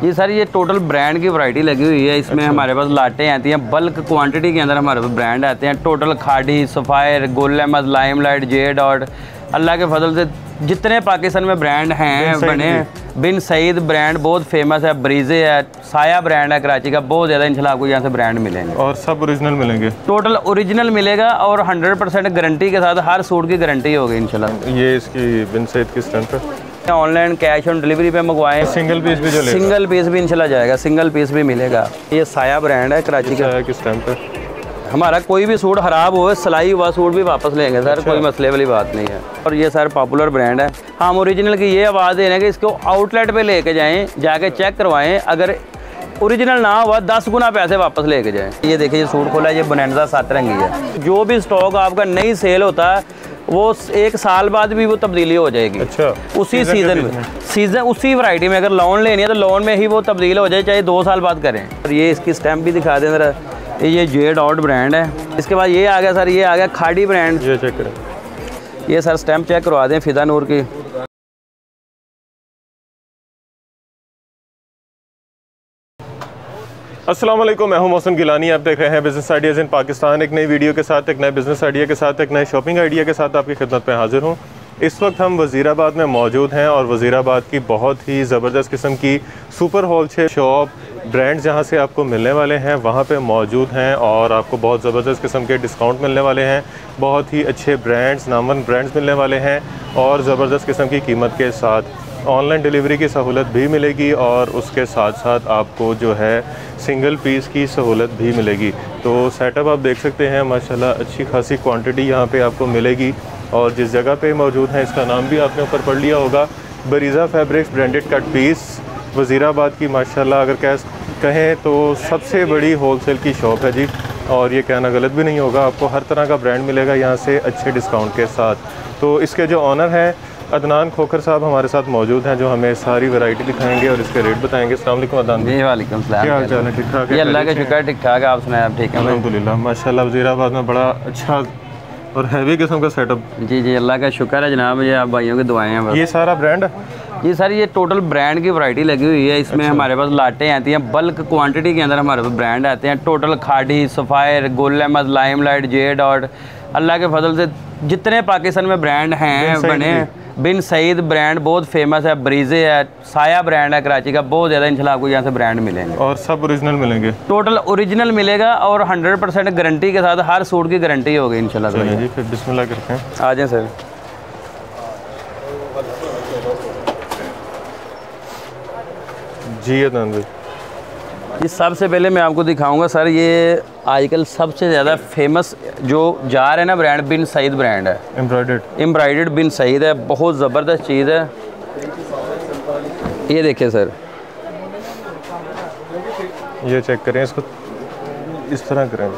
जी sir, ये total brand की variety लगी हुई है इसमें। अच्छा। हमारे पास लाटें आती हैं बल्क क्वांटिटी के अंदर, हमारे पास ब्रांड आते हैं टोटल। खाड़ी, sapphire, Gul Ahmed, limelight, J dot, अल्लाह के फजल से जितने पाकिस्तान में ब्रांड हैं बने। बिन सईद ब्रांड बहुत फेमस है, ब्रीजे है, साया ब्रांड है कराची का, बहुत ज़्यादा इंशाल्लाह आपको यहाँ से ब्रांड मिलेंगे। और सब ओरिजिनल मिलेंगे? टोटल ओरिजिनल मिलेगा और 100% गारंटी के साथ, हर सूट की गारंटी होगी इंशाल्लाह। ये इसकी बिन सईद किस टाइम पे ऑनलाइन कैश ऑन डिलीवरी पे मंगवाएं। सिंगल पीस भी जो लेगा? सिंगल पीस भी इंशाल्लाह जाएगा, सिंगल पीस भी मिलेगा। ये साया ब्रांड है कराची का। किस टाइम पे हमारा कोई भी सूट ख़राब हो, सिलाई हुआ सूट भी वापस लेंगे सर। अच्छा। कोई मसले वाली बात नहीं है। और ये सर पॉपुलर ब्रांड है। हम ओरिजिनल की ये आवाज़ दे रहे हैं कि इसको आउटलेट पे लेके जाएं, जाके चेक करवाएं, अगर ओरिजिनल ना हुआ 10 गुना पैसे वापस लेके जाएं। ये देखिए, ये सूट खोला है, ये बोनांजा 7 रंगी है। जो भी स्टॉक आपका नहीं सेल होता है वो 1 साल बाद भी वो तब्दीली हो जाएगी। अच्छा। उसी सीज़न में उसी वैरायटी में अगर लोन लेनी है तो लोन में ही वो तब्दील हो जाए, चाहे 2 साल बाद करें। और ये इसकी स्टैम्प भी दिखा दें ज़रा। ये जे डॉट ब्रांड है। इसके बाद ये आ गया सर, ये आ गया खाड़ी ब्रांड। ये चेक करें, ये सर स्टैम्प चेक करवा दें फिदा नूर की। अस्सलाम वालेकुम, मैं हूं मोहसिन गिलानी। आप देख रहे हैं बिज़नेस आइडियाज़ इन पाकिस्तान। एक नई वीडियो के साथ, एक नए बिज़नेस आइडिया के साथ, एक नए शॉपिंग आइडिया के साथ आपकी खिदमत में हाजिर हूं। इस वक्त हम वज़ीराबाद में मौजूद हैं और वज़ीराबाद की बहुत ही ज़बरदस्त किस्म की सुपर होलसेल शॉप ब्रांड्स जहां से आपको मिलने वाले हैं वहां पे मौजूद हैं और आपको बहुत ज़बरदस्त किस्म के डिस्काउंट मिलने वाले हैं। बहुत ही अच्छे ब्रांड्स, नामवन ब्रांड्स मिलने वाले हैं और ज़बरदस्त किस्म की कीमत के साथ ऑनलाइन डिलीवरी की सहूलत भी मिलेगी और उसके साथ साथ आपको जो है सिंगल पीस की सहूलत भी मिलेगी। तो सेटअप आप देख सकते हैं, माशाल्लाह अच्छी खासी क्वांटिटी यहाँ पे आपको मिलेगी। और जिस जगह पे मौजूद है इसका नाम भी आपने ऊपर पढ़ लिया होगा, Bareeze fabrics branded cut piece. Wazirabad की माशाल्लाह अगर कहें तो सबसे बड़ी होलसेल की शॉप है जी। और ये कहना गलत भी नहीं होगा, आपको हर तरह का ब्रांड मिलेगा यहाँ से अच्छे डिस्काउंट के साथ। तो इसके जो ऑनर हैं अदनान खोखर साहब हमारे साथ मौजूद हैं, जो हमें सारी वैरायटी दिखाएंगे और इसके रेट बताएंगे। अस्सलाम वालेकुम अदनान जी। वालेकुम सलाम। क्या हाल चाल है? ठीक ठाक है? अल्लाह का शुक्र, ठीक ठाक है। आप सुनाएं, आप ठीक हैं? अल्हम्दुलिल्लाह माशाल्लाह। वज़ीराबाद में बड़ा अच्छा और हैवी किस्म का सेटअप। जी अल्लाह का शुक्र है जनाब, ये आप भाइयों की दुआएं हैं। ये सारा ब्रांड? जी सर, ये टोटल ब्रांड की वैरायटी लगी हुई है इसमें। अच्छा। हमारे पास लाटें आती हैं बल्क क्वांटिटी के अंदर, हमारे पास ब्रांड आते हैं टोटल। खाड़ी, sapphire, Gul Ahmed, limelight, J dot, अल्लाह के फजल से जितने पाकिस्तान में ब्रांड हैं बने। बिन सईद ब्रांड बहुत फेमस है, ब्रीजे है, साया ब्रांड है कराची का, बहुत ज़्यादा इंशाल्लाह आपको यहाँ से ब्रांड मिलेंगे। और सब ओरिजिनल मिलेंगे? टोटल ओरिजिनल मिलेगा और 100% गारंटी के साथ, हर सूट की गारंटी होगी इंशाल्लाह। जी फिर बिस्मिल्लाह करते हैं, आ जाए सर। जी अदनान भाई, जी सबसे पहले मैं आपको दिखाऊंगा सर, ये आजकल सबसे ज़्यादा फेमस जो जा रहा है ना ब्रांड, बिन सईद ब्रांड है। एम्ब्रॉयडर्ड बिन सईद है, बहुत ज़बरदस्त चीज़ है। ये देखिए सर, ये चेक करें, इसको इस तरह करें।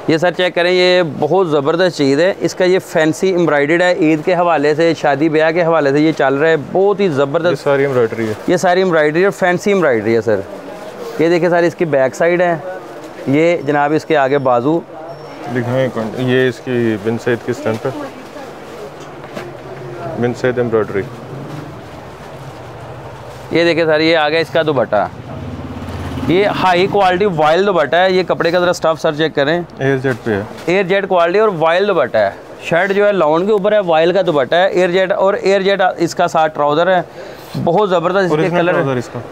ये सर चेक करें, ये बहुत ज़बरदस्त चीज़ है। इसका ये फैंसी एम्ब्रॉयडर्ड है, ईद के हवाले से, शादी ब्याह के हवाले से ये चल रहा है, बहुत ही ज़बरदस्त। सारी एम्ब्रॉयडरी है, ये सारी एम्ब्रॉयडरी है, फैंसी एम्ब्रॉयडरी है सर। ये देखिए सर, इसकी बैक साइड है, ये जनाब इसके आगे बाजू दिखाएं। ये इसकी बिन सईद की स्टैंप है, बिन सईद एम्ब्रॉयडरी। ये देखिए सर, ये आ गया इसका दुपट्टा, ये हाई क्वालिटी वाइल्ड दुपट्टा है। ये कपड़े का ज़रा स्टफ सर चेक करें, एयर जेट पे है, एयर जेट क्वालिटी और वाइल्ड दुपट्टा है। शर्ट जो है लाउन के ऊपर है, वाइल्ड का दुपट्टा है, एयर जेट, और एयर जेट इसका साथ ट्राउज़र है। बहुत ज़बरदस्त इसके कलर,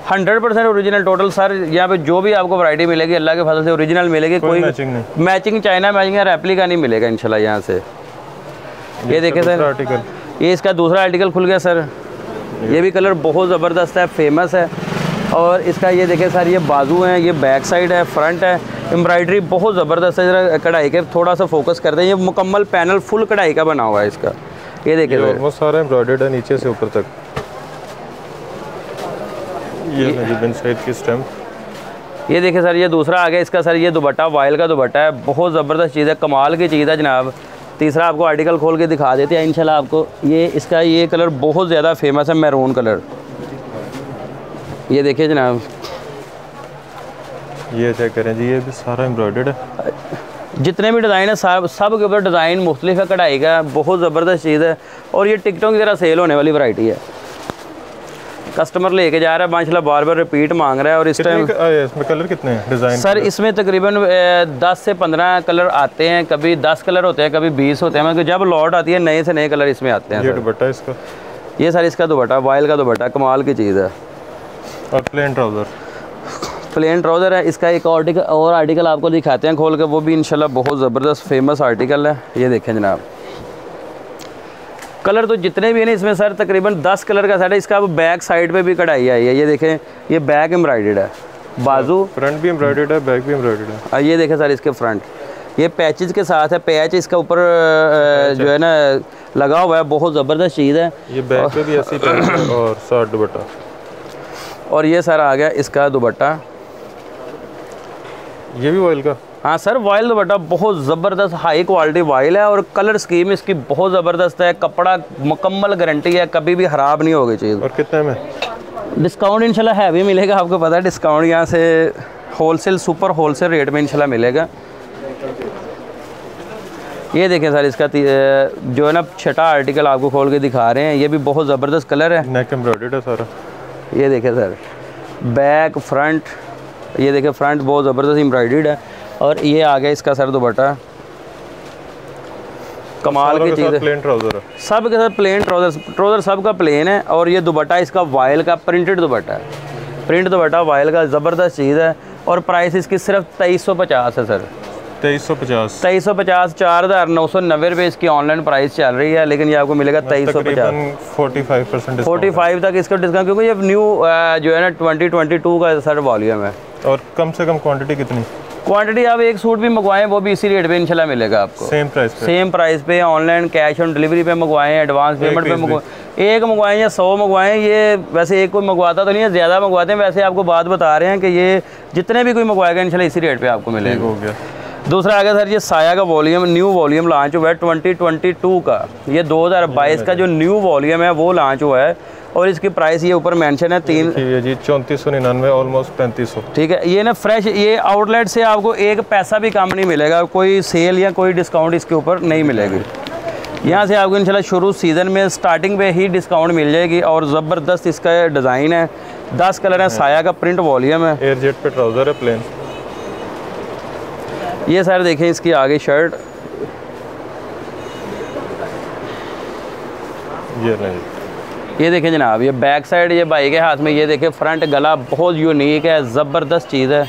100% ओरिजिनल टोटल सर। यहाँ पे जो भी आपको वैरायटी मिलेगी अल्लाह के फजल से ओरिजिनल मिलेगी, कोई मैचिंग चाइना मैचिंग या रेप्लिका नहीं मिलेगा इंशाल्लाह यहाँ से। ये देखिए सर, ये इसका दूसरा आर्टिकल खुल गया सर। ये भी कलर बहुत ज़बरदस्त है, फेमस है। और इसका ये देखिए सर, ये बाजू हैं, ये बैक साइड है, फ्रंट है, एम्ब्रॉयडरी बहुत ज़बरदस्त है। जरा कढ़ाई के थोड़ा सा फोकस करते हैं, ये मुकम्मल पैनल फुल कढ़ाई का बना हुआ है इसका। ये देखिए सर, वो सारा एम्ब्रॉयडर्ड है नीचे से ऊपर तक। ये बिन सईद की स्टैम्प। ये देखिए सर, ये दूसरा आ गया इसका सर, ये दुपट्टा वाइल का दुपट्टा है, बहुत ज़बरदस्त चीज़ है, कमाल की चीज़ है जनाब। तीसरा आपको आर्टिकल खोल के दिखा देते हैं इंशाल्लाह आपको। ये इसका ये कलर बहुत ज़्यादा फेमस है, मैरून कलर। ये देखिए जनाब, ये चेक करें जी, ये भी सारा एम्ब्रॉयडर्ड है। जितने भी डिज़ाइन है सब के ऊपर डिज़ाइन मुख्तलिफ है कढ़ाई का, बहुत ज़बरदस्त चीज़ है। और ये टिकटों की तरह सेल होने वाली वैरायटी है। कस्टमर लेके जा रहा है माशाल्लाह, बार बार रिपीट मांग रहा है। और इस टाइम इसमें कलर कितने हैं डिज़ाइन? सर इसमें तकरीबन 10 से 15 कलर आते हैं, कभी 10 कलर होते हैं, कभी 20 होते हैं, मतलब जब लॉट आती है नए से नए कलर इसमें आते हैं। ये दुपट्टा इसका, ये सर इसका दुपट्टा वाइल का दुपट्टा कमाल की चीज़ है। और प्लेन ट्राउज़र, प्लेन ट्राउज़र है। इसका एक और आर्टिकल आपको दिखाते हैं खोल के, वो भी इंशाल्लाह बहुत ज़बरदस्त फेमस आर्टिकल है। ये देखें जनाब, कलर तो जितने भी हैं ना इसमें सर तकरीबन 10 कलर का सेट है। इसका बैक साइड पे भी कढ़ाई आई है, ये देखें, ये बैक एम्ब्रॉयडर्ड है, बाजू फ्रंट भी एम्ब्रॉयडर्ड है, बैक भी एम्ब्रॉयडर्ड है। ये देखें सर इसके फ्रंट, ये पैचेस के साथ है, पैच इसका ऊपर जो है ना लगा हुआ है, बहुत ज़बरदस्त चीज़ है। ये बैक पे भी ऐसी पैच है और साथ दुपट्टा। और ये सर आ गया इसका दुपट्टा, ये भी ऑयल का। हाँ सर वाइल दुपट्टा बहुत ज़बरदस्त हाई क्वालिटी वाइल है, और कलर स्कीम इसकी बहुत ज़बरदस्त है, कपड़ा मुकम्मल गारंटी है, कभी भी ख़राब नहीं होगी चीज़। और कितने में? डिस्काउंट इंशाल्लाह हैवी मिलेगा, आपको पता है डिस्काउंट यहाँ से होलसेल सुपर होलसेल रेट में इंशाल्लाह मिलेगा। ये देखें सर इसका जो है ना छठा आर्टिकल आपको खोल के दिखा रहे हैं, ये भी बहुत ज़बरदस्त कलर है, नेक एम्ब्रॉयडर्ड है सारा। ये देखें सर बैक फ्रंट, ये देखें फ्रंट बहुत ज़बरदस्त एम्ब्रॉयडर्ड है। और ये आ गया इसका सर दुपट्टा, कमाल की चीज़ है। प्लेन ट्राउज़र है सब के साथ प्लेन ट्राउज़र सब का प्लेन है। और ये दुपट्टा इसका वाइल का प्रिंटेड दुपट्टा है, प्रिंट दुपट्टा वाइल का ज़बरदस्त चीज़ है। और प्राइस इसकी सिर्फ 2350 है सर, 2350। 2350, 4990 रुपये इसकी ऑनलाइन प्राइस चल रही है, लेकिन ये आपको मिलेगा 2350, 45% 45 तक इसका डिस्काउंट, क्योंकि ये न्यू जो है ना 2022 का सर वॉल्यूम है। और कम से कम क्वांटिटी कितनी? क्वांटिटी आप एक सूट भी मंगवाएं वो भी इसी रेट पे इंशाल्लाह मिलेगा आपको, सेम प्राइस पे। सेम प्राइस पे। ऑनलाइन कैश ऑन डिलीवरी पे मंगवाएं, एडवांस पेमेंट पे मंगवाएं, एक मंगवाएं या 100 मंगवाएं। ये वैसे एक कोई मंगवाता तो नहीं है, ज़्यादा मंगवाते हैं, वैसे आपको बात बता रहे हैं कि ये जितने भी कोई मंगवाएगा इंशाल्लाह इसी रेट पे आपको मिलेगा। हो गया। दूसरा आ गया सर ये साया का वॉल्यूम, न्यू वॉल्यूम लॉन्च हुआ है 2022 का, ये 2022 का जो न्यू वॉल्यूम है वो लॉन्च हुआ है। और इसकी प्राइस ये ऊपर मेंशन है 3 जी 3499, ऑलमोस्ट 3500। ठीक है, ये ना फ्रेश, ये आउटलेट से आपको एक पैसा भी कम नहीं मिलेगा, कोई सेल या कोई डिस्काउंट इसके ऊपर नहीं मिलेगी। यहाँ से आपको इंशाल्लाह शुरू सीज़न में स्टार्टिंग पे ही डिस्काउंट मिल जाएगी। और ज़बरदस्त इसका डिज़ाइन है, 10 कलर है, साया का प्रिंट वॉल्यूम है, एयर जेट पे ट्राउज़र है प्लेन। ये सर देखें इसकी आगे शर्ट, ये नहीं, ये देखें जनाब, ये बैक साइड ये भाई के हाथ में, ये देखें फ्रंट गला बहुत यूनिक है, ज़बरदस्त चीज़ है।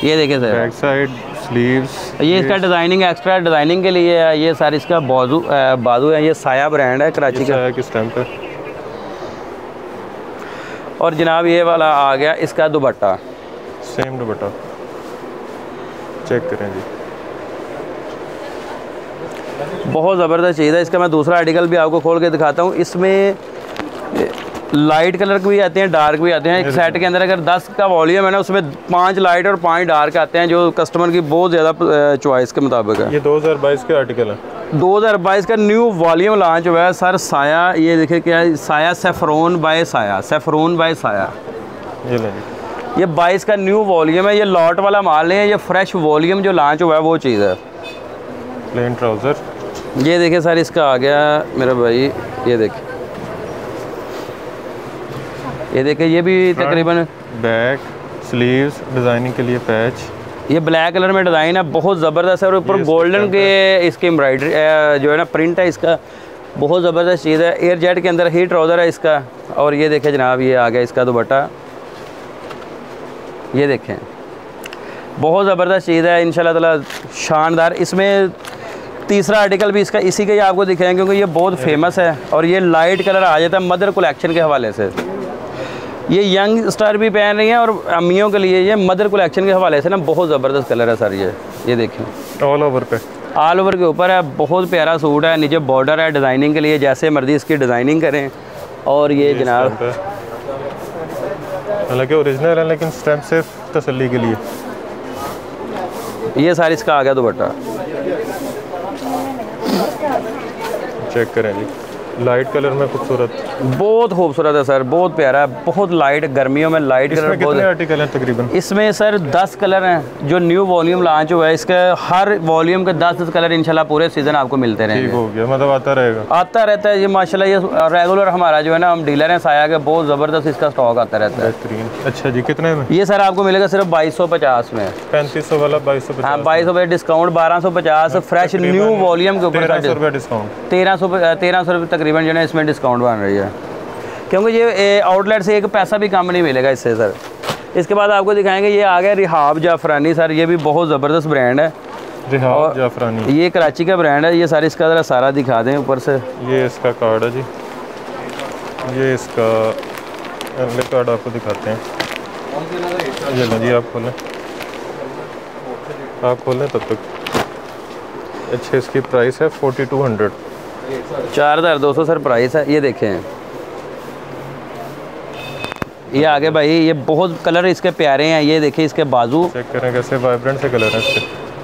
ये देखें सर बैक साइड स्लीव्स, ये इसका डिज़ाइनिंग एक्स्ट्रा डिज़ाइनिंग के लिए है। ये सर इसका बाजू है, ये साया ब्रांड है कराची का। किस टाइम पे? और जनाब ये वाला आ गया इसका दुपट्टा, सेम दुपट्टा, चेक करें जी, बहुत ज़बरदस्त चीज़ है। इसका मैं दूसरा आर्टिकल भी आपको खोल के दिखाता हूँ। इसमें लाइट कलर के भी आते हैं, डार्क भी आते हैं। एक सेट के अंदर अगर 10 का वॉल्यूम है ना, उसमें 5 लाइट और 5 डार्क आते हैं, जो कस्टमर की बहुत ज़्यादा चॉइस के मुताबिक है। ये 2022 के आर्टिकल है, 2022 का न्यू वॉल्यूम लॉन्च हुआ है सर। साया, ये देखिए क्या है, साया सैफरोन बाय साया, सैफरोन बाय साया, ये लें, ये 22 का न्यू वॉल्यूम है। ये लॉट वाला माल है, ये फ्रेश वॉल्यूम जो लॉन्च हुआ है वो चीज़ है। प्लेन ट्राउज़र, ये देखिए सर इसका आ गया मेरा भाई, ये देखिए, ये देखिए, ये भी तकरीबन बैक स्लीव्स डिज़ाइनिंग के लिए पैच, ये ब्लैक कलर में डिज़ाइन है, बहुत ज़बरदस्त है। और ऊपर गोल्डन के इसके एम्ब्रॉयडरी जो है ना प्रिंट है इसका, बहुत ज़बरदस्त चीज़ है। एयर जेट के अंदर ही ट्राउज़र है इसका। और ये देखें जनाब, ये आ गया इसका दुपट्टा, ये देखें, बहुत ज़बरदस्त चीज़ है इंशाल्लाह ताला, शानदार। इसमें तीसरा आर्टिकल भी इसका इसी का ही आपको दिखाएंगे, क्योंकि ये बहुत फेमस है। और ये लाइट कलर आ जाता है मदर कलेक्शन के हवाले से, ये यंग स्टार भी पहन रही हैं और अम्मियों के लिए ये मदर कलेक्शन के हवाले से ना बहुत ज़बरदस्त कलर है सर। ये देखें ऑल ओवर पे, ऑल ओवर के ऊपर है, बहुत प्यारा सूट है, नीचे बॉर्डर है डिज़ाइनिंग के लिए, जैसे मर्जी इसकी डिज़ाइनिंग करें। और ये जनाब हालांकि ओरिजिनल है, लेकिन स्टैम्प सिर्फ तसल्ली के लिए। ये सारी इसका आ गया दुपट्टा, चेक करें जी, लाइट कलर में खूबसूरत, बहुत खूबसूरत है सर, बहुत प्यारा है, बहुत लाइट, गर्मियों में लाइट कलर। कितने आर्टिकल हैं तकरीबन? इसमें सर 10 कलर हैं, जो न्यू वॉल्यूम लॉन्च हुआ है, इसका हर वॉल्यूम के 10 कलर इंशाल्लाह पूरे सीजन आपको मिलते रहेंगे। ठीक हो गया, मतलब आता रहेगा, आता रहता है ये माशाल्लाह। ये रेगुलर हमारा जो है ना, हम डीलर हैं साया के, बहुत ज़बरदस्त इसका स्टॉक आता रहता है। बेहतरीन। अच्छा जी, कितने में? ये सर आपको मिलेगा सिर्फ 2250 में। 3500 वाला 2250। हाँ 2200 डिस्काउंट, 1250 फ्रेश न्यू वॉल्यूम के ऊपर 1300 रुपये डिस्काउंट, 1300 रुपये तकरीबन जो है इसमें डिस्काउंट बन रही है, क्योंकि ये आउटलेट से एक पैसा भी कम नहीं मिलेगा इससे सर। इसके बाद आपको दिखाएंगे, ये आ गया रिहाब जाफरानी सर, ये भी बहुत ज़बरदस्त ब्रांड है। रिहाब जाफरानी, ये कराची का ब्रांड है। ये सारे इसका ज़रा सारा दिखा दें ऊपर से। ये इसका कार्ड है जी, ये इसका कार्ड आपको दिखाते हैं। ये लो जी, आप खोलें, आप खोलें तब तक। अच्छा, इसकी प्राइस है 4200, 4200 सर प्राइस है। ये देखें, ये आगे भाई, ये बहुत कलर इसके प्यारे हैं। ये देखिए इसके बाजू चेक करें कैसे वाइब्रेंट से कलर है इसके।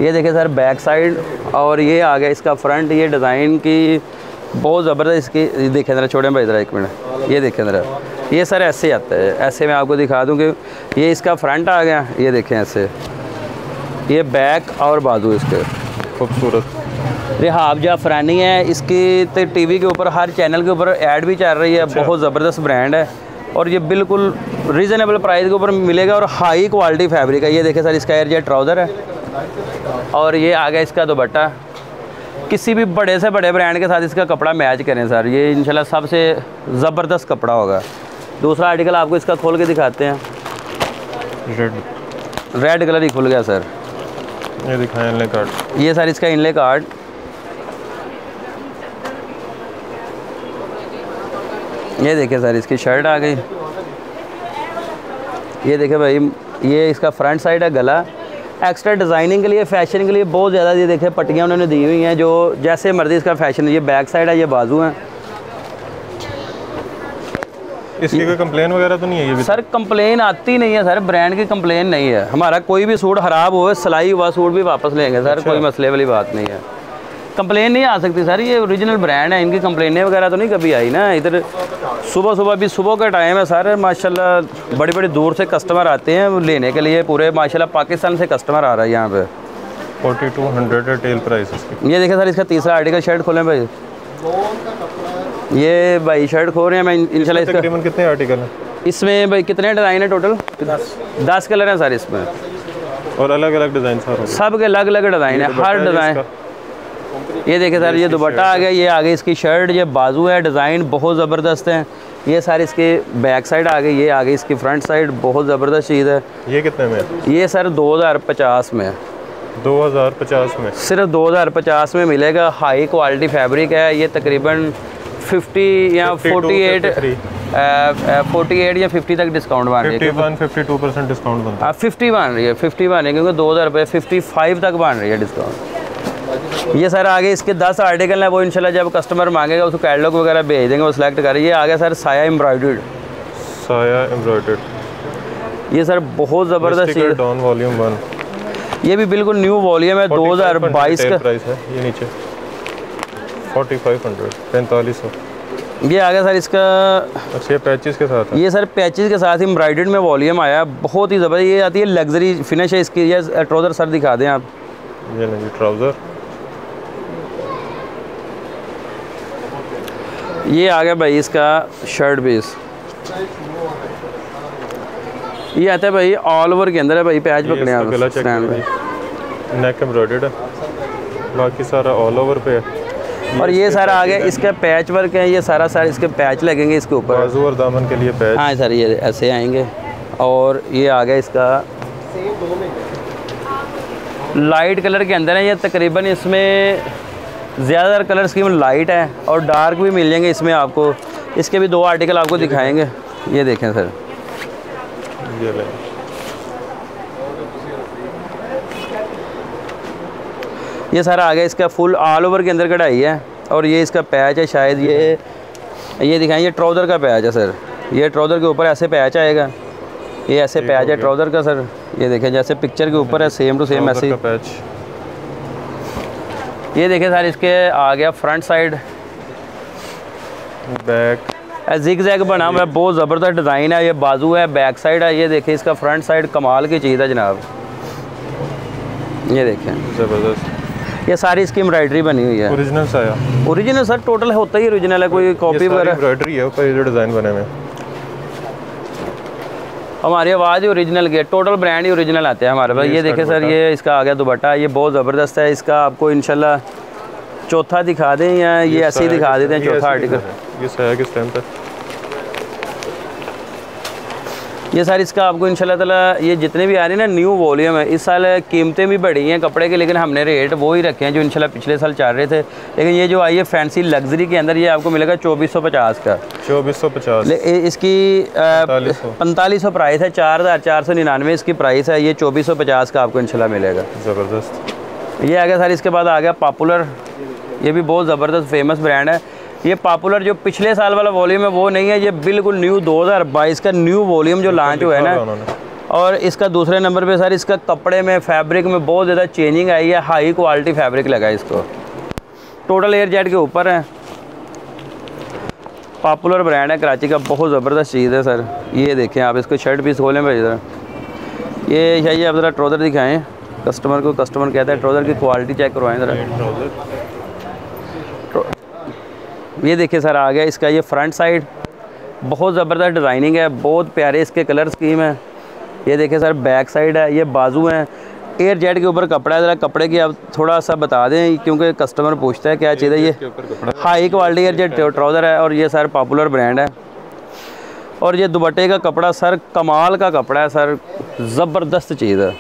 ये देखिए सर बैक साइड, और ये आ गया इसका फ्रंट। ये डिज़ाइन की बहुत ज़बरदस्त इसकी, देखें ज़रा, छोड़ें भाई ज़रा एक मिनट, ये देखें ज़रा, ये सर ऐसे आता है। ऐसे मैं आपको दिखा दूँ कि ये इसका फ्रंट आ गया, ये देखें ऐसे, ये बैक और बाजू इसके खूबसूरत। रिहाब जाफरानी है, इसकी तो टीवी के ऊपर हर चैनल के ऊपर ऐड भी चल रही है। अच्छा। बहुत ज़बरदस्त ब्रांड है, और ये बिल्कुल रीज़नेबल प्राइस के ऊपर मिलेगा, और हाई क्वालिटी फैब्रिक है। ये देखें सर, इसका एयर जेट ट्राउज़र है, और ये आ गया इसका दुपट्टा। किसी भी बड़े से बड़े ब्रांड के साथ इसका कपड़ा मैच करें सर, ये इंशाल्लाह सबसे ज़बरदस्त कपड़ा होगा। दूसरा आर्टिकल आपको इसका खोल के दिखाते हैं। रेड कलर ही खुल गया सर, ये दिखाएं इनले कार्ड। ये सर इसका इनले कार्ड, ये देखिए सर इसकी शर्ट आ गई। ये देखिए भाई, ये इसका फ्रंट साइड है, गला एक्स्ट्रा डिज़ाइनिंग के लिए, फैशन के लिए बहुत ज़्यादा। ये देखिए पट्टियाँ उन्होंने दी हुई हैं, जो जैसे मर्जी इसका फैशन। ये बैक साइड है, ये बाजू है। इसकी कोई कंप्लेन वगैरह तो नहीं है? ये भी सर कंप्लेन आती नहीं है सर, ब्रांड की कंप्लेन नहीं है। हमारा कोई भी सूट ख़राब हो, सिलाई हुआ सूट भी वापस लेंगे सर। अच्छा। कोई मसले वाली बात नहीं है, कंप्लेन नहीं आ सकती सर। ये ओरिजिनल ब्रांड है, इनकी कंप्लेनें वगैरह तो नहीं कभी आई ना। इधर सुबह भी सुबह का टाइम है सर, माशाल्लाह बड़ी बड़ी दूर से कस्टमर आते हैं लेने के लिए। पूरे माशाल्लाह पाकिस्तान से कस्टमर आ रहा है यहाँ पे। 4200 रिटेल प्राइस इसकी। ये देखें सर, इसका तीसरा आर्टिकल, शर्ट खोलें भाई। ये भाई शर्ट खोल रहे हैं मैं इंशाल्लाह। इसका तकरीबन कितने आर्टिकल हैं इसमें भाई? कितने डिज़ाइन है टोटल? 10 कलर हैं सर इसमें, और अलग अलग डिज़ाइन सब के अलग अलग डिज़ाइन है, हर डिज़ाइन। ये देखिए सर, ये दुपट्टा आ गया, ये आ गई इसकी शर्ट, ये बाजू है, डिज़ाइन बहुत ज़बरदस्त है। ये सारी इसके बैक साइड आ गई, ये आ गई इसकी फ्रंट साइड, बहुत ज़बरदस्त चीज़ है। ये कितने में? ये सर 2050 में, 2050 में, सिर्फ 2050 में मिलेगा। हाई क्वालिटी फैब्रिक है। ये तकरीबन 50 या 48 या 50 तक डिस्काउंट बन रही है। 51-52% डिस्काउंट बनता है। 50 बन रही है, 50 बन रही है, क्योंकि 2000 रुपये 55 तक बन रही है डिस्काउंट। ये सर आगे इसके 10 आर्टिकल हैं, वो इंशाल्लाह जब कस्टमर मांगेगा उसको कैटलॉग वगैरह भेज देंगे, वो सिलेक्ट करें। ये आ गया सर साया एम्ब्रॉयडर्ड, साया एम्ब्रॉयडर्ड। ये सर बहुत ज़बरदस्त चीज़, डॉन वॉल्यूम 1। ये भी बिल्कुल न्यू वॉल्यूम है, 2022 का प्राइस है। ये नीचे 4500, 4500। ये आ गया सर इसका। अच्छा, ये पैचेस के साथ है? ये सर पैचेस के साथ एम्ब्रॉयडर्ड में वॉल्यूम आया, बहुत ही ज़बरदस्त। ये आती है लग्जरी फिनिश है इसकी। ये ट्राउज़र सर दिखा दें आप। ये नहीं ट्राउज़र, ये आ गया भाई इसका शर्ट पीस। ये आता है भाई ऑल ओवर के अंदर है भाई, पैच पकड़े आप स्टैंड पे, नेक एम्ब्रॉयडर्ड है, बाकी सारा ऑल ओवर पे है। और ये सारा आ गया इसका पैच वर्क है। ये सारा इसके पैच लगेंगे इसके ऊपर, बाजू और दामन के लिए पैच। हाँ सर, ये ऐसे आएंगे। और ये आ गया इसका लाइट कलर के अंदर है। ये तकरीबन इसमें ज़्यादातर कलर स्कीम लाइट है, और डार्क भी मिल जाएंगे इसमें आपको। इसके भी 2 आर्टिकल आपको दिखाएंगे। ये देखें सर, ये सारा आ गया इसका फुल ऑल ओवर के अंदर कढ़ाई है, और ये इसका पैच है शायद। ये दिखाएं, ये ट्राउज़र का पैच है सर। ये ट्राउज़र के ऊपर ऐसे पैच आएगा, ये ऐसे पैच है ट्राउज़र का सर। ये देखें जैसे पिक्चर के ऊपर है, सेम टू सेम ऐसे पैच। ये देखें सर, इसके आ गया front side, back zig zag बना हुआ है, बहुत ज़बरदस्त डिज़ाइन है। ये बाजू है, बैक साइड है, ये देखिए इसका फ्रंट साइड कमाल की चीज़ है जनाब। ये देखें ज़बरदस्त, ये सारी इसकी एम्ब्रॉयडरी बनी हुई है। ओरिजिनल सा है, ओरिजिनल सर टोटल होता ही ओरिजिनल है, कोई कॉपी वगैरह एम्ब्रॉयडरी है ऊपर, ये डिज़ाइन बने हुए। हमारी आवाज़ ही ओरिजिनल की है, टोटल ब्रांड ही ओरिजिनल आते हैं हमारे पास। ये देखें सर, ये इसका आ गया दुपट्टा, ये बहुत ज़बरदस्त है। इसका आपको इंशाल्लाह चौथा दिखा दें या ये ऐसे ही दिखा देते हैं चौथा आर्टिकल। ये साया किस टाइम तक, ये सारी इसका आपको इंशाल्लाह ताला ये जितने भी आ रहे हैं ना न्यू वॉल्यूम है। इस साल कीमतें भी बढ़ी हैं कपड़े के, लेकिन हमने रेट वो ही रखे हैं जो इंशाल्लाह पिछले साल चल रहे थे। लेकिन ये जो आई है फैंसी लग्जरी के अंदर, ये आपको मिलेगा 2450 का। 2450, इसकी 4500 प्राइस है, 4499 इसकी प्राइस है। ये 2450 का आपको इंशाल्लाह मिलेगा। ज़बरदस्त। ये आ गया सर, इसके बाद आ गया पॉपुलर, ये भी बहुत ज़बरदस्त फेमस ब्रांड है। ये पॉपुलर जो पिछले साल वाला वॉल्यूम है वो नहीं है, ये बिल्कुल न्यू 2022 का न्यू वॉल्यूम जो लॉन्च हुआ है ना। और इसका दूसरे नंबर पे सर इसका कपड़े में, फैब्रिक में बहुत ज़्यादा चेंजिंग आई है, हाई क्वालिटी फैब्रिक लगा है इसको, टोटल एयर जेट के ऊपर है। पॉपुलर ब्रांड है कराची का, बहुत ज़बरदस्त चीज़ है सर। ये देखें आप, इसको शर्ट पीस खोलें भाई ज़रा, ये चाहिए आप ज़रा ट्राउज़र दिखाएँ कस्टमर को। कस्टमर कहता है ट्राउज़र की क्वालिटी चेक करवाएँ ज़रा। ये देखिए सर, आ गया इसका ये फ्रंट साइड, बहुत ज़बरदस्त डिज़ाइनिंग है, बहुत प्यारे इसके कलर स्कीम है। ये देखिए सर, बैक साइड है, ये बाजू है, एयर जेट के ऊपर कपड़ा है। ज़रा कपड़े की आप थोड़ा सा बता दें क्योंकि कस्टमर पूछता है क्या चीज़ है। ये high quality air jet trouser है और ये सर पॉपुलर ब्रांड है। और ये दुपट्टे का कपड़ा सर कमाल का कपड़ा है सर, ज़बरदस्त चीज़ है।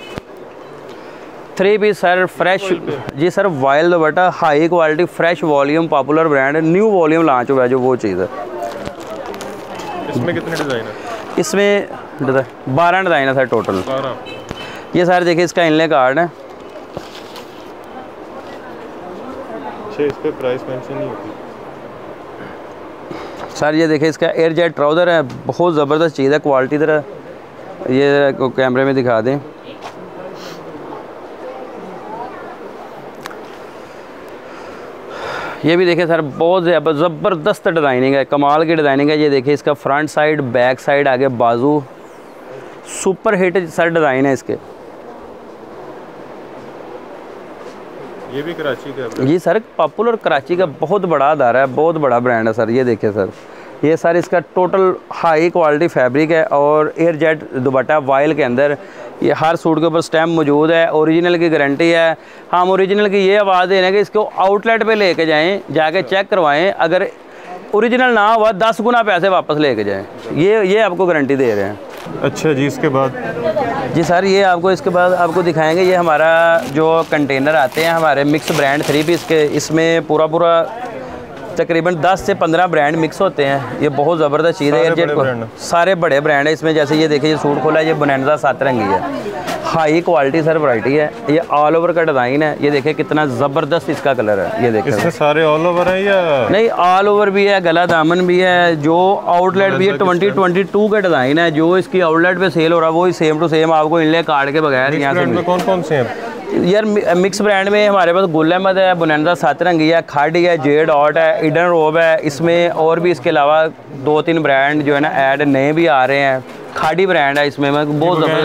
3 पीस सर फ्रेश, जी sir wild dupatta, high quality, fresh volume, popular brand है, न्यू वॉल्यूम लॉन्च हुआ है जो वो चीज़ है। इसमें कितने डिज़ाइन है? इसमें 12 डिज़ाइन है सर टोटल। ये सर देखिए इसका इनले कार्ड है। इस पे प्राइस मेंशन नहीं होती सर। ये देखिए इसका एयर जेट ट्राउज़र है, बहुत ज़बरदस्त चीज़ है, क्वालिटी तरह ये कैमरे में दिखा दें। ये भी देखिए सर, बहुत ज़बरदस्त डिज़ाइनिंग है, कमाल की डिज़ाइनिंग है। ये देखिए इसका फ्रंट साइड, बैक साइड, आगे बाजू, सुपर हिट सर डिज़ाइन है इसके। ये भी कराची का? जी सर, पॉपुलर कराची का बहुत बड़ा अदारा है, बहुत बड़ा ब्रांड है सर। ये देखिए सर, ये सर इसका टोटल हाई क्वालिटी फैब्रिक है और एयर जेट दुपट्टा वाइल के अंदर। ये हर सूट के ऊपर स्टैम्प मौजूद है, ओरिजिनल की गारंटी है। हम ओरिजिनल की ये आवाज़ दे रहे हैं कि इसको आउटलेट पे लेके जाएं, जाके चेक करवाएं, अगर ओरिजिनल ना हुआ 10 गुना पैसे वापस लेके जाएं, ये आपको गारंटी दे रहे हैं। अच्छा जी, इसके बाद? जी सर, ये आपको इसके बाद आपको दिखाएंगे, ये हमारा जो कंटेनर आते हैं हमारे मिक्स ब्रांड 3 पीस के, इसमें पूरा तकरीबन 10 से 15 ब्रांड मिक्स होते हैं। ये बहुत ज़बरदस्त चीज़ है। एयरजेट को सारे बड़े ब्रांड है इसमें। जैसे ये देखिए, ये सूट खोला है, ये बोनांजा 7 रंगी है, हाई क्वालिटी सर वैरायटी है। ये ऑल ओवर का डिज़ाइन है। ये देखिए कितना ज़बरदस्त इसका कलर है। ये देखिए इसमें सारे ऑल ओवर है या नहीं? ऑल ओवर भी है, गला दामन भी है, जो आउटलेट भी है 2022 का डिज़ाइन है। जो इसकी आउटलेट पे सेल हो रहा है वही सेम टू सेम आपको इनले कार्ड के बगैर यहाँ से। कौन कौन से हैं यार? मिक्स ब्रांड में हमारे पास गुल अहमद है, बोनांजा 7 रंगी है, खाड़ी है, जे डॉट है, ईडन रोब है। इसमें और भी इसके अलावा 2-3 ब्रांड जो है ना ऐड नए भी आ रहे हैं। खाड़ी ब्रांड है इसमें, बहुत ज़बरदस्त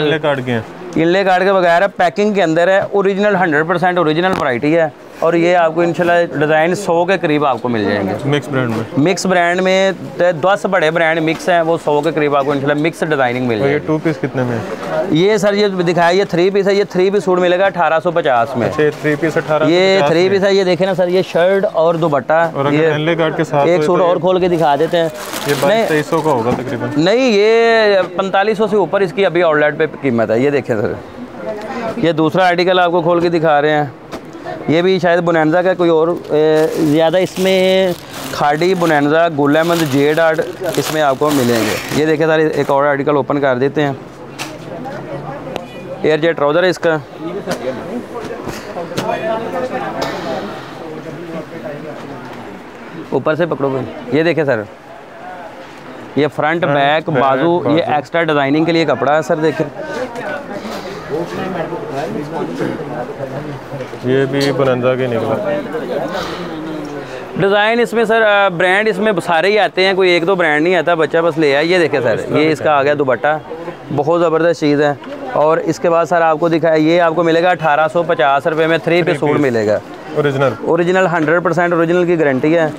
इनले कार्ड के बगैर है, पैकिंग के अंदर है, ओरिजिनल 100% ओरिजिनल वैरायटी है। और ये आपको इंशाल्लाह डिज़ाइन 100 के करीब आपको मिल जाएंगे मिक्स ब्रांड में। मिक्स ब्रांड में 10 बड़े ब्रांड मिक्स हैं, वो 100 के करीब आपको इंशाल्लाह मिक्स डिज़ाइनिंग मिल जाएगी। ये 2 पीस कितने में? ये सर ये दिखाया, ये 3 पीस है। ये 3 पीस सूट मिलेगा 1850 में। अच्छा, 3 पीस 1850। ये 3 पीस है। ये देखे ना सर, ये शर्ट और दुपट्टा, ये कार्ड के साथ एक सूट और खोल के दिखा देते हैं। ये 2200 का होगा तकरीबन। नहीं, ये 4500 से ऊपर इसकी अभी आउटलेट पे कीमत है। ये देखें सर, ये दूसरा आर्टिकल आपको खोल के दिखा रहे हैं। ये भी शायद बोनांजा का कोई और ज़्यादा, इसमें खाड़ी, bonanza, Gul Ahmed, J dot इसमें आपको मिलेंगे। ये देखें सर, एक और आर्टिकल ओपन कर देते हैं। एयर जेट ट्राउज़र है इसका। ऊपर से पकड़ो। ये देखें सर, ये फ्रंट बैक बाजू, ये एक्स्ट्रा डिज़ाइनिंग के लिए कपड़ा है सर। देखें, ये भी बोनांजा के निकला। डिज़ाइन इसमें सर ब्रांड इसमें सारे ही आते हैं, कोई एक दो ब्रांड नहीं आता, बच्चा बस ले आए। ये देखें सर, ये इसका आ गया दुपट्टा, बहुत ज़बरदस्त चीज़ है। और इसके बाद सर आपको दिखाया, ये आपको मिलेगा 1850 रुपये में 3 पीस सूट मिलेगा, ओरिजिनल 100% ओरिजिनल की गारंटी है।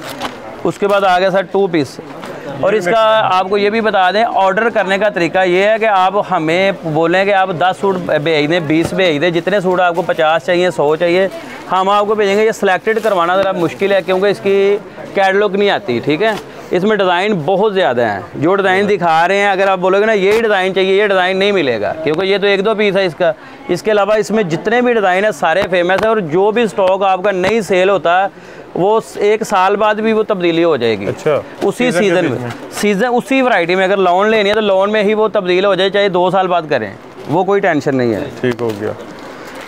उसके बाद आ गया सर 2 पीस। और इसका आपको ये भी बता दें, ऑर्डर करने का तरीका ये है कि आप हमें बोलें कि आप 10 सूट भेज दें, 20 भेज दें, जितने सूट आपको 50 चाहिए, 100 चाहिए, हम आपको भेजेंगे। ये सिलेक्टेड करवाना ज़रा मुश्किल है क्योंकि इसकी कैटलॉग नहीं आती, ठीक है। इसमें डिज़ाइन बहुत ज़्यादा हैं, जो डिज़ाइन दिखा रहे हैं अगर आप बोलोगे ना यही डिज़ाइन चाहिए, ये डिज़ाइन नहीं मिलेगा क्योंकि ये तो 1-2 पीस है इसका। इसके अलावा इसमें जितने भी डिज़ाइन है सारे फेमस है, और जो भी स्टॉक आपका नहीं सेल होता है वो 1 साल बाद भी वो तब्दीली हो जाएगी। अच्छा, उसी सीज़न में उसी वैरायटी में अगर लोन लेनी है तो लोन में ही वो तब्दील हो जाए, चाहे 2 साल बाद करें, वो कोई टेंशन नहीं है। ठीक हो गया।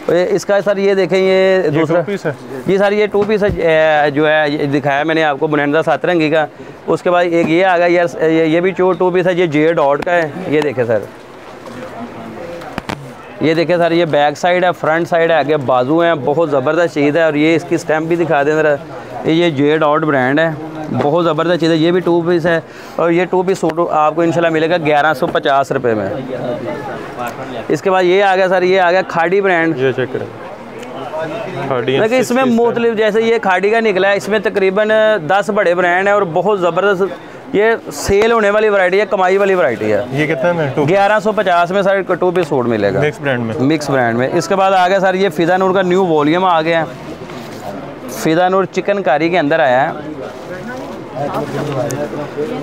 इसका सर ये देखें, ये दूसरा पीस है जी सर, ये 2 पीस है जो है ये दिखाया मैंने आपको बुनंदा 7 रंगी का। उसके बाद एक ये आ गया यार, ये भी 2 पीस है, ये जे डॉट का है। ये देखें सर, ये देखें सर, ये बैक साइड है, फ्रंट साइड है, आगे बाजू हैं, बहुत ज़बरदस्त चीज़ है। और ये इसकी स्टैम्प भी दिखा दें ज़रा, ये जे डॉट ब्रांड है, बहुत ज़बरदस्त चीज़ है। ये भी 2 पीस है, और ये 2 पीस सूट आपको इंशाल्लाह मिलेगा 1150 रुपये में। इसके बाद ये आ गया सर, ये आ गया खाड़ी ब्रांड। ये चेक करें, देखिए इसमें मुख्तलिफ, जैसे ये खाड़ी का निकला है, इसमें तकरीबन 10 बड़े ब्रांड हैं और बहुत ज़बरदस्त ये सेल होने वाली वैरायटी है, कमाई वाली वैरायटी है। ये कितना है? 1150 में सर 2 पीस सूट मिलेगा, मिक्स ब्रांड में। इसके बाद आ गया सर, ये फिदा नूर का न्यू वॉल्यूम आ गया है, फिदा नूर चिकनकारी के अंदर आया है।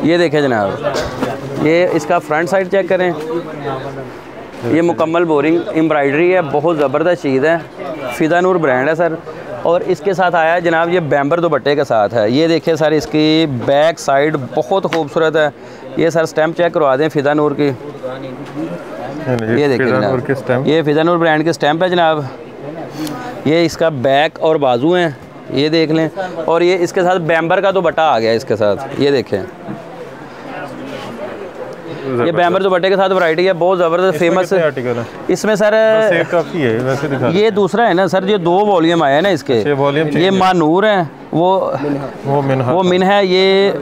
ये देखें जनाब, ये इसका फ्रंट साइड चेक करें, ये मुकम्मल बोरिंग एम्ब्रॉयडरी है, बहुत ज़बरदस्त चीज़ है, फिदा नूर ब्रांड है सर। और इसके साथ आया है जनाब ये बैम्बर दुपट्टे के साथ है। ये देखिए सर, इसकी बैक साइड बहुत खूबसूरत है। ये सर स्टैम्प चेक करवा दें फिदा नूर की, ये देखिए जनाब, ये फिदा नूर ब्रांड की स्टैम्प है जनाब। ये इसका बैक और बाजू हैं, ये देख लें। और ये इसके साथ बैम्बर का दुपट्टा आ गया इसके साथ, ये देखें, ये बैम्बर दुपट्टे के साथ वैरायटी है, बहुत ज़बरदस्त फेमस है। इसमें सर काफ़ी है वैसे दिखा, ये दूसरा है ना सर, ये 2 वॉल्यूम आया है ना इसके, ये मानूर है, वो मिन है, ये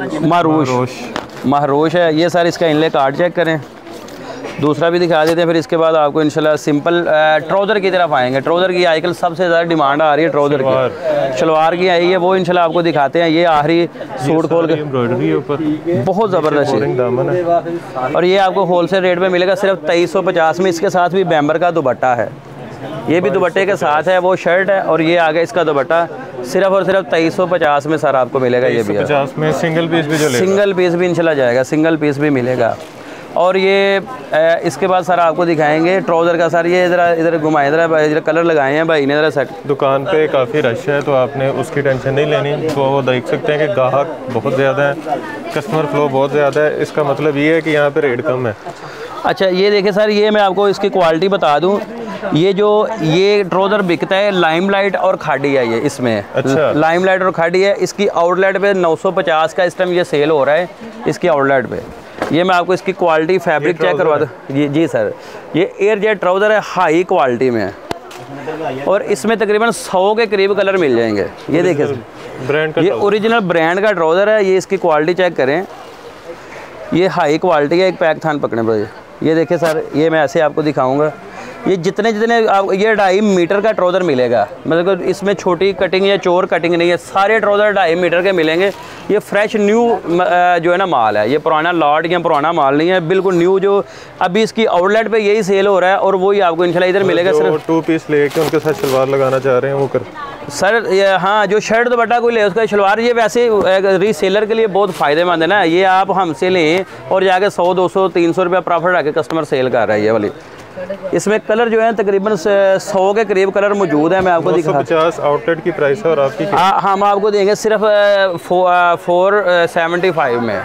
महरोश है। ये सर इसका इनले कार्ड चेक करें, दूसरा भी दिखा देते हैं। फिर इसके बाद आपको इंशाल्लाह सिंपल ट्राउज़र की तरफ आएंगे। ट्राउज़र की आजकल सबसे ज़्यादा डिमांड आ रही है, ट्राउज़र की शलवार की आई है, वो इंशाल्लाह आपको दिखाते हैं। ये आखिरी सूट खोल के बहुत ज़बरदस्त है, और ये आपको होलसेल रेट में मिलेगा सिर्फ 2350 में। इसके साथ भी बैम्बर का दुपट्टा है, ये भी दुपट्टे के साथ है, वो शर्ट है, और ये आगे इसका दुपट्टा सिर्फ और सिर्फ 2350 में सर आपको मिलेगा। ये भी 50 में सिंगल पीस भी इंशाल्लाह जाएगा, सिंगल पीस भी मिलेगा। और ये इसके बाद सर आपको दिखाएंगे ट्राउज़र का। सर ये इधर घुमाएं, इधर कलर लगाए हैं भाई ने ज़रा सेट। दुकान पे काफ़ी रश है तो आपने उसकी टेंशन नहीं लेनी। तो वो देख सकते हैं कि ग्राहक बहुत ज़्यादा है, कस्टमर फ्लो बहुत ज़्यादा है। इसका मतलब ये है कि यहाँ पे रेट कम है। अच्छा ये देखें सर, ये मैं आपको इसकी क्वालिटी बता दूं, ये ट्राउज़र बिकता है लाइमलाइट और खाड़ी है, ये इसमें अच्छा, लाइमलाइट और खाड़ी है। इसकी आउटलेट पे 950 का इस टाइम ये सेल हो रहा है इसकी आउटलेट पे। ये मैं आपको इसकी क्वालिटी फैब्रिक चेक करवा दूँ। जी सर, ये एयर जेट ट्राउज़र है, हाई क्वालिटी में है, और इसमें तकरीबन 100 के करीब कलर मिल जाएंगे। ये देखिए ब्रांड का, ये ओरिजिनल ब्रांड का ट्राउज़र है। ये इसकी क्वालिटी चेक करें, ये हाई क्वालिटी है। एक पैक थान पकड़े भाई, ये देखिए सर, ये मैं ऐसे आपको दिखाऊंगा। ये जितने आप, ये 2.5 मीटर का ट्राउज़र मिलेगा, मतलब इसमें छोटी कटिंग या चोर कटिंग नहीं है, सारे ट्राउज़र 2.5 मीटर के मिलेंगे। ये फ्रेश न्यू जो है ना माल है, ये पुराना लॉट या पुराना माल नहीं है, बिल्कुल न्यू, जो अभी इसकी आउटलेट पे यही सेल हो रहा है, और वही आपको इंशाल्लाह इधर मिलेगा। सिर्फ 2 पीस लेके उनके साथ शलवार लगाना चाह रहे हैं वो कर सर, हाँ, जो शर्ट दुपट्टा कोई ले उसका शलवार, ये वैसे रीसेलर के लिए बहुत फ़ायदेमंद है ना। ये आप हमसे लें और जाके 100, 200, 300 रुपया प्रॉफिट आके कस्टमर सेल कर रहा है ये वाली। इसमें कलर जो है तकरीबन 100 के करीब कलर मौजूद है। मैं आपको दिखा, 950 आउटलेट की प्राइस है, और आपकी हम आपको देंगे सिर्फ 475 में,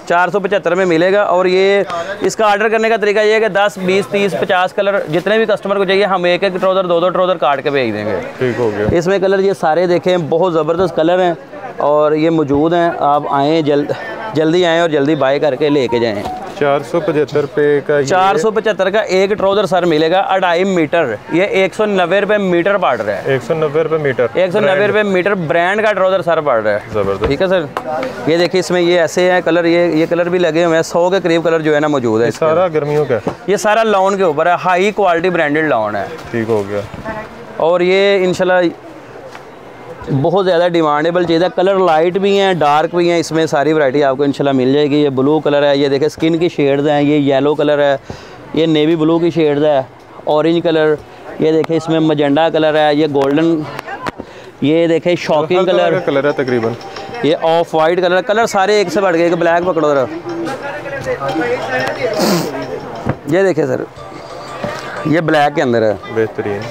475 में मिलेगा। और ये इसका ऑर्डर करने का तरीका ये है कि 10, 20, 30, 50 कलर जितने भी कस्टमर को चाहिए, हम एक ट्राउज़र 2 ट्राउज़र काट के भेज देंगे। ठीक हो गया। इसमें कलर ये सारे देखें, बहुत ज़बरदस्त कलर हैं और ये मौजूद हैं। आप आएँ जल्दी आएँ और जल्दी बाय करके लेके जाएँ। 475 रुपये का 475 का एक ट्राउज़र सर मिलेगा 2.5 मीटर, ये 190 रुपये मीटर पड़ रहा है। 190 रुपये मीटर, 190 रुपये मीटर ब्रांड का ट्राउज़र सर पड़ रहा है। ज़बरदस्त। ठीक है सर, ये देखिए इसमें ये ऐसे हैं कलर, ये कलर भी लगे हुए हैं, 100 के करीब कलर जो है ना मौजूद है। सारा गर्मियों का, ये सारा लॉन के ऊपर है, हाई क्वालिटी ब्रांडेड लॉन है। ठीक हो गया। और ये इंशाल्लाह बहुत ज़्यादा डिमांडेबल चीज़ है। कलर लाइट भी हैं, डार्क भी हैं, इसमें सारी वैरायटी आपको इंशाल्लाह मिल जाएगी। ये ब्लू कलर है, ये देखें स्किन की शेड्स हैं, ये येलो कलर है, ये नेवी ब्लू की शेड्स है, ऑरेंज कलर, ये देखें इसमें मजेंडा कलर है, ये गोल्डन, ये देखें शॉकिंग कलर है तकरीबन, ये ऑफ वाइट कलर, कलर सारे एक से बढ़ गए। ब्लैक पकड़ो जरा, ये देखें सर, ये ब्लैक के अंदर है, बेहतरीन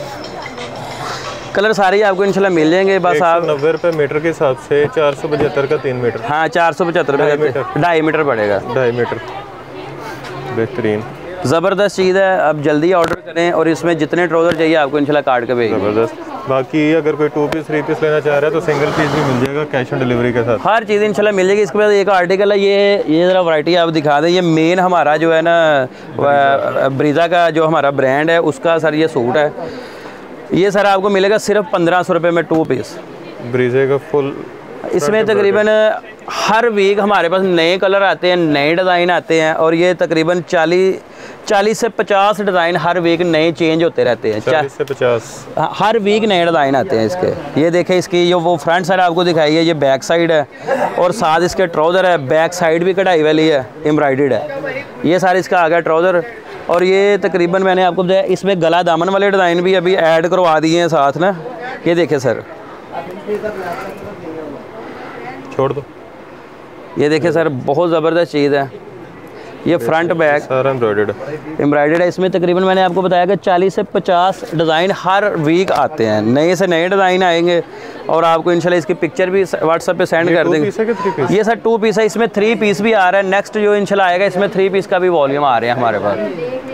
कलर सारे आपको इंशाल्लाह मिल जाएंगे। बस आप 90 रुपये मीटर के हिसाब से 475 का 3 मीटर। हाँ 475 रुपये का 2.5 मीटर पड़ेगा। 2.5 मीटर, बेहतरीन ज़बरदस्त चीज़ है। अब जल्दी ऑर्डर करें और इसमें जितने ट्राउज़र चाहिए आपको इंशाल्लाह काट के भेजें। ज़बरदस्त। बाकी अगर कोई 2 पीस 3 पीस लेना चाह रहा है तो सिंगल पीस भी मिल जाएगा कैश ऑन डिलीवरी के साथ, हर चीज़ इंशाल्लाह मिल जाएगी। इसके बाद एक आर्टिकल है, ये ज़रा वैरायटी आप दिखा दें। ये मेन हमारा जो है ना ब्रीज़ा का जो हमारा ब्रांड है उसका सर ये सूट है, ये सर आपको मिलेगा सिर्फ 1500 रुपये में 2 पीस ब्रीज़े का फुल। इसमें तकरीबन हर वीक हमारे पास नए कलर आते हैं, नए डिज़ाइन आते हैं और ये तकरीबन 40 से 50 डिज़ाइन हर वीक नए चेंज होते रहते हैं। 40 से 50 हर वीक नए डिज़ाइन आते हैं इसके। ये देखें इसकी जो वो फ्रंट साइड आपको दिखाई है, ये बैक साइड है और साथ इसके ट्राउज़र है, बैक साइड भी कढ़ाई वाली है, एम्ब्रॉयडर्ड है। ये सारे इसका आ गया ट्राउज़र। और ये तकरीबन मैंने आपको बताया इसमें गला दामन वाले डिज़ाइन भी अभी ऐड करवा दिए हैं साथ ना। ये देखें सर, छोड़ दो, ये देखें सर, बहुत ज़बरदस्त चीज़ है। ये फ्रंट बैक सारा एम्ब्रॉयडर्ड है। इसमें तकरीबन मैंने आपको बताया कि 40 से 50 डिज़ाइन हर वीक आते हैं, नए से नए डिज़ाइन आएंगे और आपको इंशाल्लाह इसकी पिक्चर भी व्हाट्सएप पे सेंड कर देंगे। ये सर 2 पीस है, इसमें 3 पीस भी आ रहा है। नेक्स्ट जो इंशाल्लाह आएगा इसमें 3 पीस का भी वॉल्यूम आ रहे हैं हमारे पास।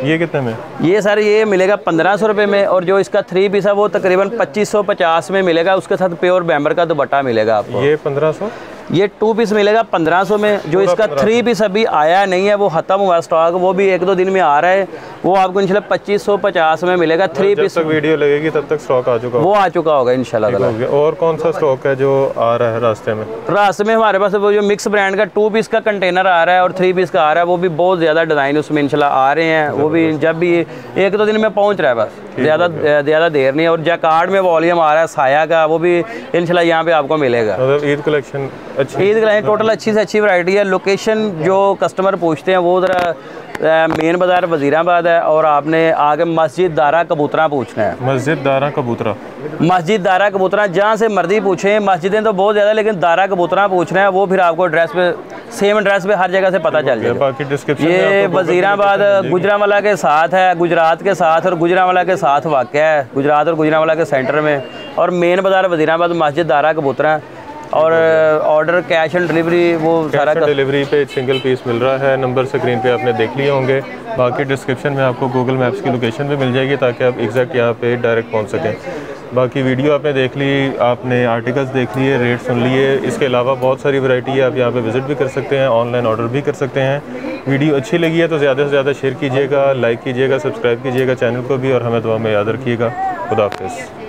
ये कितने में? ये सर ये मिलेगा 1500 रुपये में और जो इसका 3 पीस है वो तकरीबन 2550 में मिलेगा। उसके साथ प्योर बैम्बर का दुपट्टा मिलेगा आपको। ये 1500, ये 2 पीस मिलेगा 1500 में। जो इसका 3 पीस अभी आया नहीं है, वो ख़त्म हुआ स्टॉक, वो भी 1-2 दिन में आ रहा है, वो आपको इंशाल्लाह 2550 में मिलेगा। 3 पीस जब तक वीडियो लगेगी तब तक स्टॉक आ चुका होगा, वो आ चुका होगा इंशाल्लाह। और कौन सा स्टॉक है जो आ रहा है रास्ते में? रास्ते में हमारे पास वो जो मिक्स ब्रांड का 2 पीस का कंटेनर आ रहा है और 3 पीस का आ रहा है, वो भी बहुत ज़्यादा डिज़ाइन उसमें इंशाल्लाह आ रहे हैं। वो भी जब भी 1-2 दिन में पहुँच रहा है, बस ज़्यादा देर नहीं है। और जैकार्ड में वॉल्यूम आ रहा है साया का, वो भी इंशाल्लाह यहाँ पे आपको मिलेगा। मतलब ईद कलेक्शन अच्छी, ईद कलेक्शन टोटल अच्छी से अच्छी वैरायटी है। लोकेशन जो कस्टमर पूछते हैं वो ज़रा मेन बाज़ार वज़ीराबाद है और आपने आगे मस्जिद दारा कबूतरा पूछना है। मस्जिद दारा कबूतरा, मस्जिद दारा कबूतरा, जहाँ से मर्जी पूछें। मस्जिदें तो बहुत ज़्यादा, लेकिन दारा कबूतरा पूछना है, वो फिर आपको एड्रेस पे सेम एड्रेस पे हर जगह से पता चल जाएगा। बाकी डिस्क्रिप्शन ये वज़ीराबाद गुजरांवाला के साथ है, गुजरात के साथ और गुजरांवाला के साथ वाक़या है, गुजरात और गुजरांवाला के सेंटर में। और मेन बाज़ार वज़ीराबाद, मस्जिद दारा कबूतरा। और ऑर्डर कैश ऑन डिलीवरी वो सारा डिलीवरी पे सिंगल पीस मिल रहा है। नंबर स्क्रीन पे आपने देख लिए होंगे। बाकी डिस्क्रिप्शन में आपको गूगल मैप्स की लोकेशन भी मिल जाएगी ताकि आप एग्जैक्ट यहाँ पे डायरेक्ट पहुँच सकें। बाकी वीडियो आपने देख ली, आपने आर्टिकल्स देख लिए, रेट सुन लिए। इसके अलावा बहुत सारी वैरायटी है, आप यहाँ पे विज़िट भी कर सकते हैं, ऑनलाइन ऑर्डर भी कर सकते हैं। वीडियो अच्छी लगी है तो ज़्यादा से ज़्यादा शेयर कीजिएगा, लाइक कीजिएगा, सब्सक्राइब कीजिएगा चैनल को भी और हमें दुआ में याद रखिएगा। खुदा हाफ़िज़।